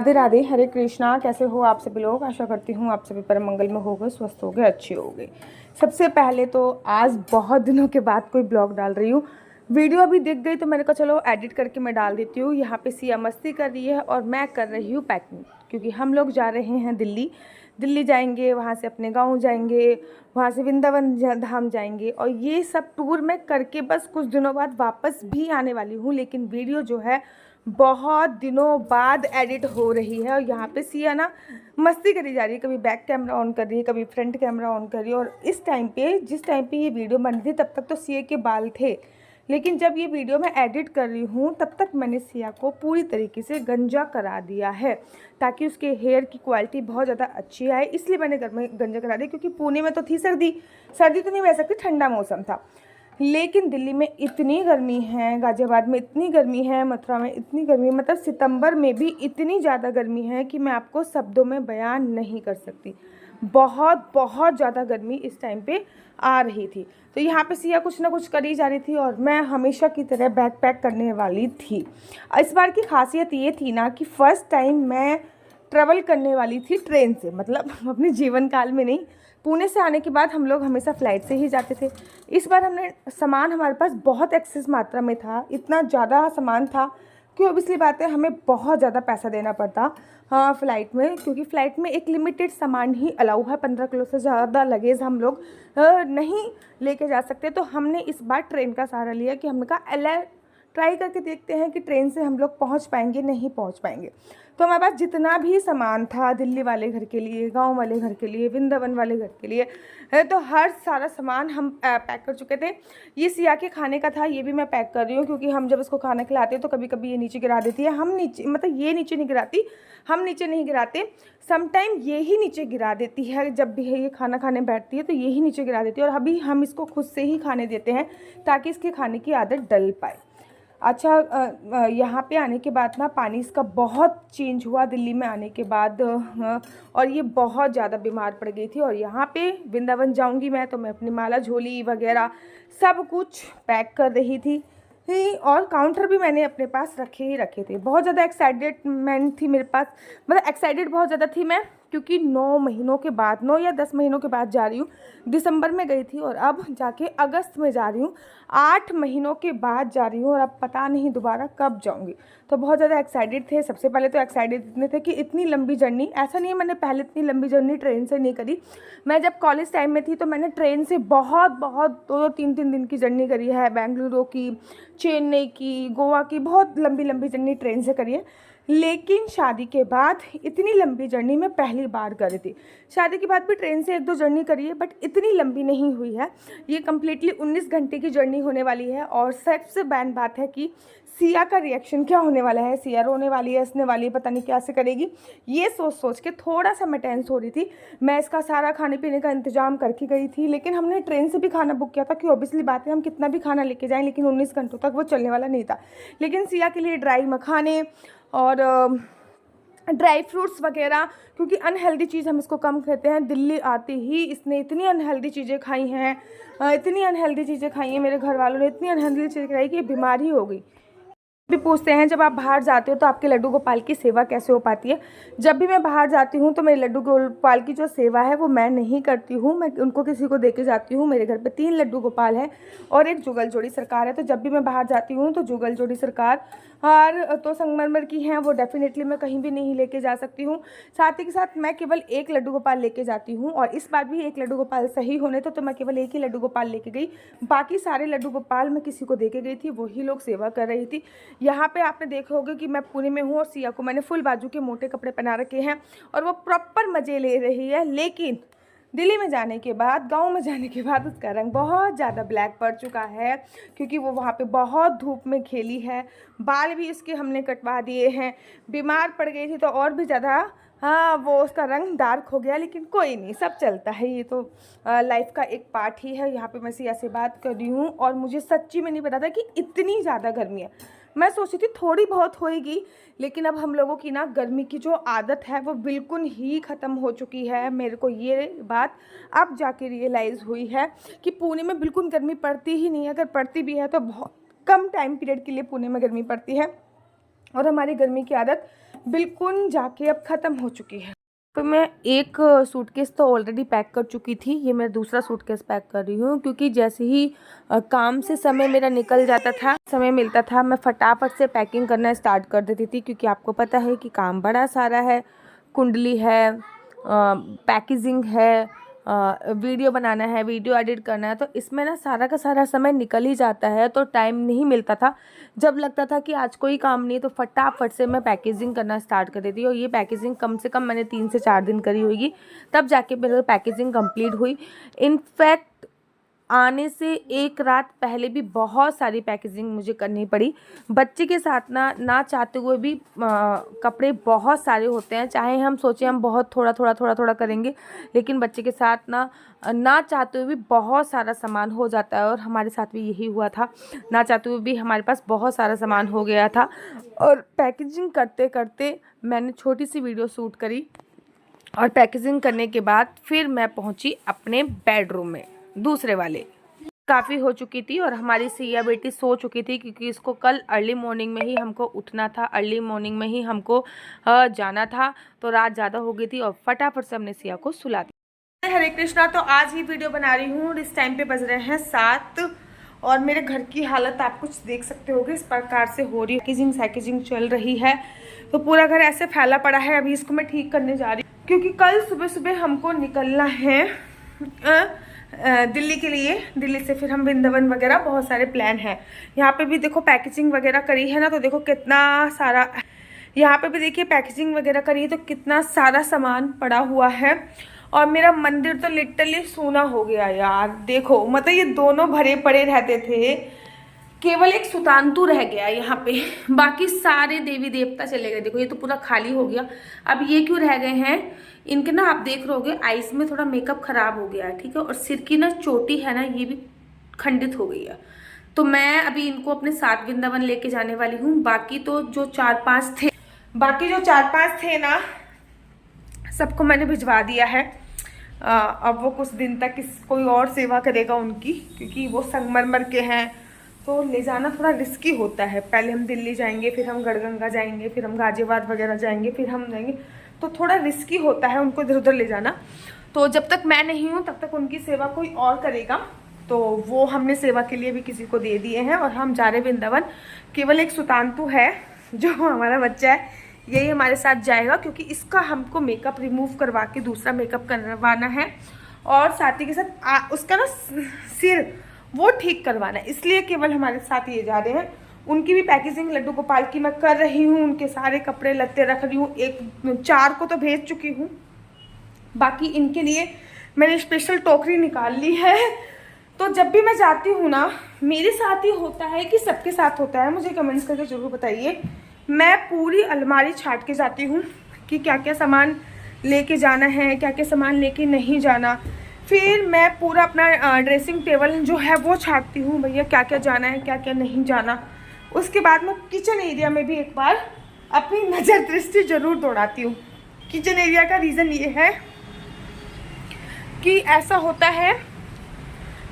राधे राधे, हरे कृष्णा। कैसे हो आप सभी लोग? आशा करती हूँ आप सभी परम मंगल में होगे, स्वस्थ होगे, अच्छे होगे। सबसे पहले तो आज बहुत दिनों के बाद कोई ब्लॉग डाल रही हूँ। वीडियो अभी दिख गई तो मैंने कहा चलो एडिट करके मैं डाल देती हूँ। यहाँ पे सिया मस्ती कर रही है और मैं कर रही हूँ पैकिंग, क्योंकि हम लोग जा रहे हैं दिल्ली। दिल्ली जाएंगे, वहाँ से अपने गाँव जाएंगे, वहाँ से वृंदावन धाम जाएंगे, और ये सब टूर मैं करके बस कुछ दिनों बाद वापस भी आने वाली हूँ। लेकिन वीडियो जो है बहुत दिनों बाद एडिट हो रही है। और यहाँ पे सिया ना मस्ती करी जा रही है, कभी बैक कैमरा ऑन कर रही है, कभी फ्रंट कैमरा ऑन कर रही है। और इस टाइम पे, जिस टाइम पे ये वीडियो बन रही थी, तब तक तो सिया के बाल थे, लेकिन जब ये वीडियो मैं एडिट कर रही हूँ तब तक मैंने सिया को पूरी तरीके से गंजा करा दिया है, ताकि उसके हेयर की क्वालिटी बहुत ज़्यादा अच्छी आए। इसलिए मैंने घर में गंजा करा दिया, क्योंकि पुणे में तो थी सर्दी तो नहीं रह सकती, ठंडा मौसम था। लेकिन दिल्ली में इतनी गर्मी है, गाज़ियाबाद में इतनी गर्मी है, मथुरा में इतनी गर्मी है, मतलब सितंबर में भी इतनी ज़्यादा गर्मी है कि मैं आपको शब्दों में बयान नहीं कर सकती। बहुत बहुत ज़्यादा गर्मी इस टाइम पे आ रही थी। तो यहाँ पे सिया कुछ ना कुछ करी जा रही थी और मैं हमेशा की तरह बैग पैक करने वाली थी। इस बार की खासियत ये थी ना कि फ़र्स्ट टाइम मैं ट्रैवल करने वाली थी ट्रेन से, मतलब अपने जीवन काल में नहीं। पुणे से आने के बाद हम लोग हमेशा फ़्लाइट से ही जाते थे। इस बार हमने सामान, हमारे पास बहुत एक्सेस मात्रा में था, इतना ज़्यादा सामान था कि ऑब्वियसली बात है हमें बहुत ज़्यादा पैसा देना पड़ता हाँ फ़्लाइट में, क्योंकि फ़्लाइट में एक लिमिटेड सामान ही अलाउ है। 15 किलो से ज़्यादा लगेज हम लोग नहीं लेके जा सकते। तो हमने इस बार ट्रेन का सहारा लिया कि हमने कहा ट्राई करके देखते हैं कि ट्रेन से हम लोग पहुंच पाएंगे, नहीं पहुंच पाएंगे। तो हमारे पास जितना भी सामान था, दिल्ली वाले घर के लिए, गांव वाले घर के लिए, वृंदावन वाले घर के लिए, तो हर सारा सामान हम पैक कर चुके थे। ये सिया के खाने का था, ये भी मैं पैक कर रही हूँ, क्योंकि हम जब इसको खाना खिलाते हैं तो कभी कभी ये नीचे गिरा देती है। हम नीचे, मतलब ये नीचे नहीं गिराती, हम नीचे नहीं गिराते, समटाइम ये ही नीचे गिरा देती है। जब भी ये खाना खाने बैठती है तो ये ही नीचे गिरा देती है, और अभी हम इसको खुद से ही खाने देते हैं ताकि इसके खाने की आदत डल पाए। अच्छा, यहाँ पे आने के बाद ना पानी इसका बहुत चेंज हुआ दिल्ली में आने के बाद, और ये बहुत ज़्यादा बीमार पड़ गई थी। और यहाँ पे वृंदावन जाऊँगी मैं तो मैं अपनी माला झोली वगैरह सब कुछ पैक कर रही थी, और काउंटर भी मैंने अपने पास रखे थे। बहुत ज़्यादा एक्साइटेडमेंट थी मेरे पास, मतलब एक्साइटेड बहुत ज़्यादा थी मैं, क्योंकि 9 महीनों के बाद, 9 या 10 महीनों के बाद जा रही हूँ। दिसंबर में गई थी और अब जाके अगस्त में जा रही हूँ। 8 महीनों के बाद जा रही हूँ और अब पता नहीं दोबारा कब जाऊँगी। तो बहुत ज़्यादा एक्साइटेड थे। सबसे पहले तो एक्साइटेड इतने थे कि इतनी लंबी जर्नी, ऐसा नहीं है मैंने पहले इतनी लंबी जर्नी ट्रेन से नहीं करी। मैं जब कॉलेज टाइम में थी तो मैंने ट्रेन से बहुत 2-3 दिन की जर्नी करी है, बेंगलुरु की, चेन्नई की, गोवा की, बहुत लंबी लंबी जर्नी ट्रेन से करी है। लेकिन शादी के बाद इतनी लंबी जर्नी मैं पहली बार कर रही थी। शादी के बाद भी ट्रेन से 1-2 जर्नी करी है, बट इतनी लंबी नहीं हुई है। ये कम्प्लीटली 19 घंटे की जर्नी होने वाली है। और सबसे बैन बात है कि सिया का रिएक्शन क्या होने वाला है। सिया रोने वाली है, हंसने वाली है, पता नहीं क्या से करेगी, ये सोच के थोड़ा सा मैं टेंस हो रही थी। मैं इसका सारा खाने पीने का इंतजाम करके गई थी, लेकिन हमने ट्रेन से भी खाना बुक किया था कि ऑब्वियसली बात है हम कितना भी खाना लेके जाएं, लेकिन 19 घंटों तक वो चलने वाला नहीं था। लेकिन सिया के लिए ड्राई मखाने और ड्राई फ्रूट्स वगैरह, क्योंकि अनहेल्दी चीज़ हम इसको कम खाते हैं। दिल्ली आते ही इसने इतनी अनहेल्दी चीज़ें खाई हैं, इतनी अनहेल्दी चीज़ें खाई हैं, मेरे घर वालों ने इतनी अनहेल्दी चीज़ें खाई कि बीमार ही हो गई। भी पूछते हैं जब आप बाहर जाते हो तो आपके लड्डू गोपाल की सेवा कैसे हो पाती है। जब भी मैं बाहर जाती हूँ तो मेरे लड्डू गोपाल की जो सेवा है वो मैं नहीं करती हूँ, मैं उनको किसी को दे के जाती हूँ। मेरे घर पे 3 लड्डू गोपाल हैं और एक जुगल जोड़ी सरकार है। तो जब भी मैं बाहर जाती हूँ तो जुगल जोड़ी सरकार और तो संगमरमर की हैं, वो डेफिनेटली मैं कहीं भी नहीं लेके जा सकती हूँ। साथ ही के साथ मैं केवल एक लड्डू गोपाल लेके जाती हूँ, और इस बार भी एक लड्डू गोपाल सही होने तो मैं केवल एक ही लड्डू गोपाल लेके गई। बाकी सारे लड्डू गोपाल मैं किसी को दे के गई थी, वही लोग सेवा कर रही थी। यहाँ पे आपने देखा होगा कि मैं पुणे में हूँ और सिया को मैंने फुल बाजू के मोटे कपड़े पहना रखे हैं और वो प्रॉपर मज़े ले रही है। लेकिन दिल्ली में जाने के बाद, गांव में जाने के बाद उसका रंग बहुत ज़्यादा ब्लैक पड़ चुका है, क्योंकि वो वहाँ पे बहुत धूप में खेली है। बाल भी उसके हमने कटवा दिए हैं। बीमार पड़ गई थी तो और भी ज़्यादा वो उसका रंग डार्क हो गया, लेकिन कोई नहीं, सब चलता है, ये तो लाइफ का एक पार्ट ही है। यहाँ पे मैं सिया से बात कर रही हूँ और मुझे सच्ची में नहीं पता था कि इतनी ज़्यादा गर्मी है। मैं सोची थी थोड़ी बहुत होएगी, लेकिन अब हम लोगों की ना गर्मी की जो आदत है वो बिल्कुल ही ख़त्म हो चुकी है। मेरे को ये बात अब जाके रियलाइज़ हुई है कि पुणे में बिल्कुल गर्मी पड़ती ही नहीं है। अगर पड़ती भी है तो बहुत कम टाइम पीरियड के लिए पुणे में गर्मी पड़ती है, और हमारी गर्मी की आदत बिल्कुल जाके अब ख़त्म हो चुकी है। तो मैं एक सूटकेस तो ऑलरेडी पैक कर चुकी थी, ये मैं दूसरा सूटकेस पैक कर रही हूँ, क्योंकि जैसे ही काम से समय मेरा निकल जाता था, समय मिलता था, मैं फटाफट से पैकिंग करना स्टार्ट कर देती थी, क्योंकि आपको पता है कि काम बड़ा सारा है, कुंडली है, पैकेजिंग है, वीडियो बनाना है, वीडियो एडिट करना है, तो इसमें ना सारा का सारा समय निकल ही जाता है, तो टाइम नहीं मिलता था। जब लगता था कि आज कोई काम नहीं, तो फटाफट से मैं पैकेजिंग करना स्टार्ट कर देती, और ये पैकेजिंग कम से कम मैंने 3 से 4 दिन करी होगी, तब जाके मेरी पैकेजिंग कंप्लीट हुई। इनफैक्ट आने से एक रात पहले भी बहुत सारी पैकेजिंग मुझे करनी पड़ी। बच्चे के साथ ना चाहते हुए भी कपड़े बहुत सारे होते हैं, चाहे हम सोचें हम बहुत थोड़ा करेंगे, लेकिन बच्चे के साथ ना चाहते हुए भी बहुत सारा सामान हो जाता है, और हमारे साथ भी यही हुआ था। ना चाहते हुए भी हमारे पास बहुत सारा सामान हो गया था, और पैकेजिंग करते करते मैंने छोटी सी वीडियो शूट करी, और पैकेजिंग करने के बाद फिर मैं पहुंची अपने बेडरूम में, दूसरे वाले। काफ़ी हो चुकी थी, और हमारी सिया बेटी सो चुकी थी, क्योंकि इसको कल अर्ली मॉर्निंग में ही हमको उठना था, अर्ली मॉर्निंग में ही हमको जाना था, तो रात ज़्यादा हो गई थी, और फटाफट से हमने सिया को सुला दिया। हरे कृष्णा। तो आज ही वीडियो बना रही हूँ, और इस टाइम पे बज रहे हैं 7, और मेरे घर की हालत आप कुछ देख सकते होगे, इस प्रकार से हो रही है। पैकेजिंग चल रही है, तो पूरा घर ऐसे फैला पड़ा है। अभी इसको मैं ठीक करने जा रही हूँ, क्योंकि कल सुबह सुबह हमको निकलना है दिल्ली के लिए। दिल्ली से फिर हम वृंदावन वगैरह, बहुत सारे प्लान हैं। यहाँ पे भी देखो पैकेजिंग वगैरह करी है ना, तो देखो कितना सारा, यहाँ पे भी देखिए पैकेजिंग वगैरह करी है, तो कितना सारा सामान पड़ा हुआ है। और मेरा मंदिर तो लिटरली सूना हो गया यार। देखो मतलब ये दोनों भरे पड़े रहते थे, केवल एक सुतांतु रह गया यहाँ पे, बाकी सारे देवी देवता चले गए। देखो ये तो पूरा खाली हो गया। अब ये क्यों रह गए हैं, इनके ना आप देख रहोगे आईज में थोड़ा मेकअप खराब हो गया है, ठीक है, और सिर की ना चोटी है ना, ये भी खंडित हो गई है। तो मैं अभी इनको अपने साथ वृंदावन लेके जाने वाली हूँ। बाकी जो 4-5 थे ना, सबको मैंने भिजवा दिया है। अब वो कुछ दिन तक कोई और सेवा करेगा उनकी, क्योंकि वो संगमरमर के हैं, तो ले जाना थोड़ा रिस्की होता है। पहले हम दिल्ली जाएंगे, फिर हम गढ़गंगा जाएंगे, फिर हम गाजियाबाद वगैरह जाएंगे, फिर हम जाएंगे, तो थोड़ा रिस्की होता है उनको इधर उधर ले जाना। तो जब तक मैं नहीं हूँ तब तक उनकी सेवा कोई और करेगा, तो वो हमने सेवा के लिए भी किसी को दे दिए हैं, और हम जा रहे वृंदावन। केवल एक सुतांतु है जो हमारा बच्चा है, यही हमारे साथ जाएगा, क्योंकि इसका हमको मेकअप रिमूव करवा के दूसरा मेकअप करवाना है, और साथ ही के साथ उसका ना सिर वो ठीक करवाना है, इसलिए केवल हमारे साथ ये जा रहे हैं। उनकी भी पैकेजिंग लड्डू गोपाल की मैं कर रही हूँ, उनके सारे कपड़े लत्ते रख रही हूँ। 4 को तो भेज चुकी हूँ, बाकी इनके लिए मैंने स्पेशल टोकरी निकाल ली है। तो जब भी मैं जाती हूँ ना, मेरे साथ ही होता है कि सबके साथ होता है, मुझे कमेंट्स करके जरूर बताइए। मैं पूरी अलमारी छाट के जाती हूँ कि क्या क्या सामान लेके जाना है, क्या क्या सामान लेके नहीं जाना। फिर मैं पूरा अपना ड्रेसिंग टेबल जो है वो छाटती हूँ, भैया क्या क्या जाना है, क्या क्या नहीं जाना। उसके बाद मैं किचन एरिया में भी एक बार अपनी नज़र दृष्टि जरूर दौड़ाती हूँ। किचन एरिया का रीज़न ये है कि ऐसा होता है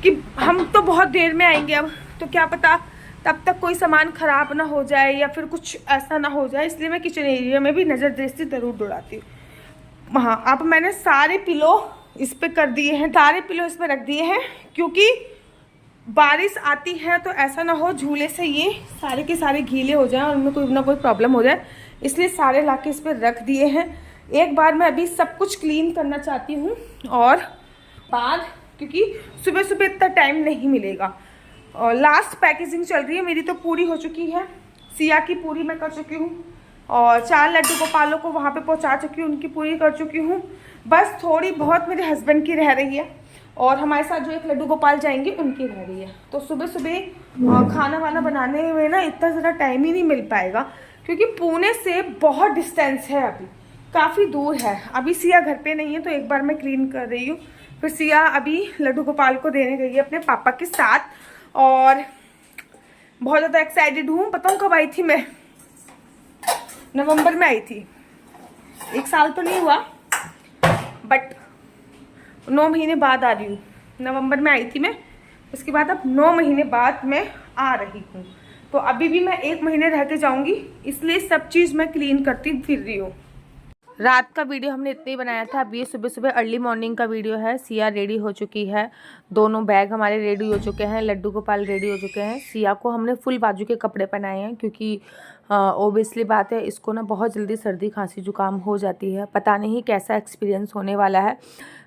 कि हम तो बहुत देर में आएंगे अब, तो क्या पता तब तक कोई सामान ख़राब ना हो जाए, या फिर कुछ ऐसा ना हो जाए, इसलिए मैं किचन एरिया में भी नज़र दृष्टि ज़रूर दौड़ाती हूँ। हाँ, अब मैंने सारे पिलो इस पे कर दिए हैं, सारे पिलो इस पे रख दिए हैं, क्योंकि बारिश आती है तो ऐसा ना हो झूले से ये सारे के सारे गीले हो जाएं और उनमें कोई ना कोई प्रॉब्लम हो जाए, इसलिए सारे लाके इस पे रख दिए हैं। एक बार मैं अभी सब कुछ क्लीन करना चाहती हूँ, और बाद क्योंकि सुबह सुबह इतना टाइम नहीं मिलेगा। और लास्ट पैकेजिंग चल रही है मेरी, तो पूरी हो चुकी है। सिया की पूरी मैं कर चुकी हूँ, और 4 लड्डू गोपालों को वहाँ पे पहुँचा चुकी हूँ, उनकी पूरी कर चुकी हूँ। बस थोड़ी बहुत मेरे हस्बैंड की रह रही है, और हमारे साथ जो एक लड्डू गोपाल जाएंगे उनकी रह रही है। तो सुबह सुबह खाना वाना बनाने में ना इतना ज़्यादा टाइम ही नहीं मिल पाएगा, क्योंकि पुणे से बहुत डिस्टेंस है, अभी काफ़ी दूर है। अभी सिया घर पे नहीं है, तो एक बार मैं क्लीन कर रही हूँ। फिर सिया अभी लड्डू गोपाल को देने गई है अपने पापा के साथ, और बहुत ज़्यादा एक्साइटेड हूँ। बताऊँ कब आई थी मैं? नवंबर में आई थी। 1 साल तो नहीं हुआ, बट 9 महीने बाद आ रही हूँ। नवंबर में आई थी मैं, उसके बाद अब 9 महीने बाद मैं आ रही हूँ। तो अभी भी मैं 1 महीने रह के जाऊँगी, इसलिए सब चीज़ मैं क्लीन करती फिर रही हूँ। रात का वीडियो हमने इतना ही बनाया था। अब ये सुबह सुबह अर्ली मॉर्निंग का वीडियो है। सिया रेडी हो चुकी है, दोनों बैग हमारे रेडी हो चुके हैं, लड्डू गोपाल रेडी हो चुके हैं। सिया को हमने फुल बाजू के कपड़े पहनाए हैं क्योंकि ओबियसली बात है, इसको ना बहुत जल्दी सर्दी खांसी जुकाम हो जाती है। पता नहीं कैसा एक्सपीरियंस होने वाला है।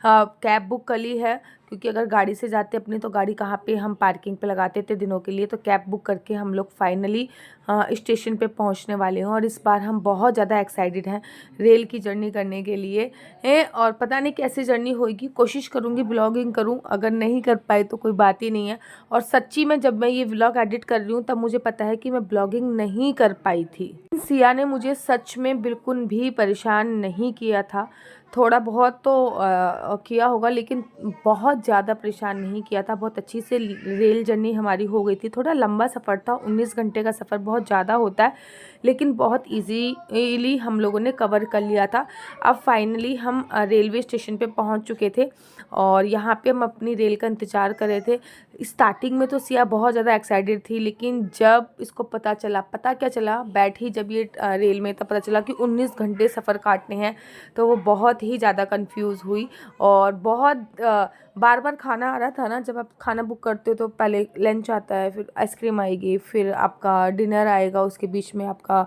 कैब बुक कर ली है क्योंकि अगर गाड़ी से जाते अपनी तो गाड़ी कहाँ पे हम पार्किंग पे लगाते थे दिनों के लिए, तो कैब बुक करके हम लोग फाइनली स्टेशन पे पहुंचने वाले हैं। और इस बार हम बहुत ज़्यादा एक्साइटेड हैं रेल की जर्नी करने के लिए और पता नहीं कैसी जर्नी होगी। कोशिश करूँगी ब्लॉगिंग करूँ, अगर नहीं कर पाए तो कोई बात ही नहीं है। और सच्ची में जब मैं ये व्लॉग एडिट कर रही हूँ तब मुझे पता है कि मैं ब्लॉगिंग नहीं कर पाई थी। सिया ने मुझे सच में बिल्कुल भी परेशान नहीं किया था, थोड़ा बहुत तो किया होगा लेकिन बहुत ज़्यादा परेशान नहीं किया था। बहुत अच्छी से रेल जर्नी हमारी हो गई थी। थोड़ा लंबा सफ़र था, 19 घंटे का सफ़र बहुत ज़्यादा होता है, लेकिन बहुत इजीली हम लोगों ने कवर कर लिया था। अब फाइनली हम रेलवे स्टेशन पे पहुंच चुके थे और यहाँ पे हम अपनी रेल का इंतज़ार कर रहे थे। स्टार्टिंग में तो सिया बहुत ज़्यादा एक्साइटेड थी, लेकिन जब इसको पता क्या चला बैठी जब ये रेल में, तब पता चला कि 19 घंटे सफ़र काटने हैं, तो वो बहुत ही ज़्यादा कंफ्यूज हुई। और बहुत बार बार खाना आ रहा था ना, जब आप खाना बुक करते हो तो पहले लंच आता है, फिर आइसक्रीम आएगी, फिर आपका डिनर आएगा, उसके बीच में आपका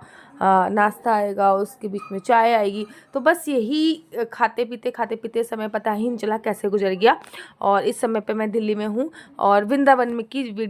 नाश्ता आएगा, उसके बीच में चाय आएगी। तो बस यही खाते पीते समय पता ही नहीं चला कैसे गुजर गया। और इस समय पे मैं दिल्ली में हूँ और वृंदावन में की